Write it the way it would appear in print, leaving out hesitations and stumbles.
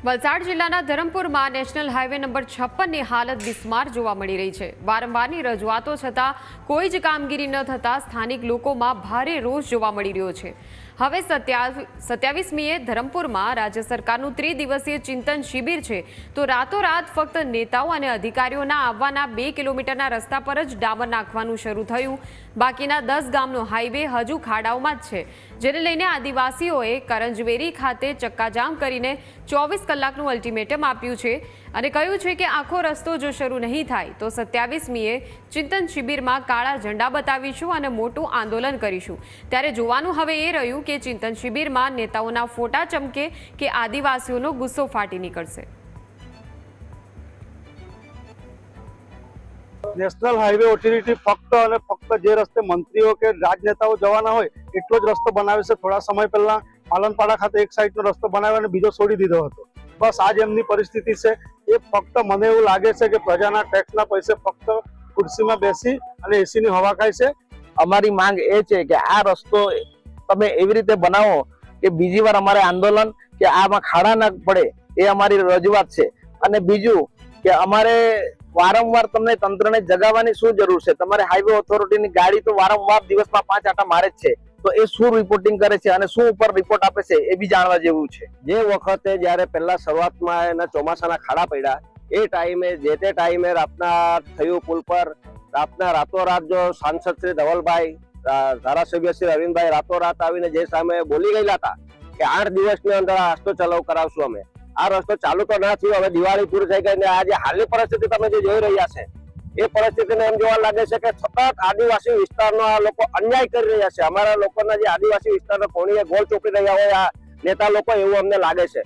વલસાડ જિલ્લાના ધરમપુરમાં national highway number 56 ની હાલત બિસ્માર જોવા મળી રહી છે। વારંવારની રજૂઆતો છતાં કોઈ જ કામગીરી ન થતા સ્થાનિક લોકોમાં ભારે રોષ જોવા મળી રહ્યો છે। હવે 27મીએ ધરમપુરમાં રાજ્ય સરકારનું ત્રિદિવસીય ચિંતન શિબિર છે, તો રાતોરાત ફક્ત નેતાઓ અને અધિકારીઓના આવવાના 2 કિલોમીટરના રસ્તા પર જ ડામર નાખવાનું શરૂ થયું। બાકીના 10 ગામનો હાઈવે હજુ ખાડાઓમાં જ છે, જેને લઈને આદિવાસીઓએ કરંજવેરી ખાતે ચક્કાજામ કરીને 24 કલાકનું અલ્ટિમેટમ આપ્યું છે અને કહ્યું છે કે આખો રસ્તો જો શરૂ નહીં થાય તો 27મીએ ચિંતન શિબિરમાં કાળા ઝંડા બતાવીશું અને મોટું આંદોલન કરીશું। ત્યારે જોવાનું હવે એ રહ્યું કે ચિંતન શિબિરમાં નેતાઓના ફોટા ચમકે કે આદિવાસીઓનો ગુસ્સો ફાટી નીકળશે। નેશનલ હાઈવે ઓથોરિટી ફક્ત અને ફક્ત જે રસ્તે મંત્રીઓ કે રાજનેતાઓ જવાના હોય એટલો જ રસ્તો બનાવે છે। થોડા સમય પહેલા પાલનપાડા ખાતે એક સાઈડનો રસ્તો બનાવ્યો અને બીજો છોડી દીધો હતો। બસ આજ એમની પરિસ્થિતિ છે। એ ફક્ત મને એવું લાગે છે કે પ્રજાના ટેક્સના પૈસે ફક્ત ખુરશીમાં બેસી અને એસીની હવા ખાય છે। અમારી માંગ એ છે કે આ રસ્તો તમે એવી રીતે બનાવો કે બીજી વાર અમારે આંદોલન કે આમાં ખાડા ન પડે, એ અમારી રજૂઆત છે। અને બીજું કે અમારે વારંવાર તમને તંત્રને જગાવવાની શું જરૂર છે? તમારે હાઈવે ઓથોરિટીની ગાડી તો વારંવાર દિવસમાં 5 આંટા મારે જ છે, તો એ શું રિપોર્ટિંગ કરે છે અને શું ઉપર રિપોર્ટ આપે છે એ બી જાણવા જેવું છે। જે વખતે જ્યારે પહેલા શરૂઆતમાં એના ચોમાસાના ખાડા પડ્યા એ ટાઈમે જે તે ટાઈમે રાતના થયું પુલ પર રાતોરાત જો સાંસદ શ્રી ધવલભાઈ, ધારાસભ્ય શ્રી અરવિંદભાઈ રાતોરાત આવીને જે સામે બોલી ગયેલા હતા કે 8 દિવસની અંદર આ રસ્તો ચલાવ કરાવશું અમે। આ રસ્તો ચાલુ તો ના થયો, હવે દિવાળી પૂરી થઈ ગઈ ને આ જે હાલની પરિસ્થિતિ તમે જે જોઈ રહ્યા છે એ પરિસ્થિતિને એમ જોવા લાગે છે કે સતત આદિવાસી વિસ્તારનો આ લોકો અન્યાય કરી રહ્યા છે। અમારા લોકોના જે આદિવાસી વિસ્તારના કોણીએ ગોળ ચોપડી રહ્યા હોય આ નેતા લોકો, એવું અમને લાગે છે।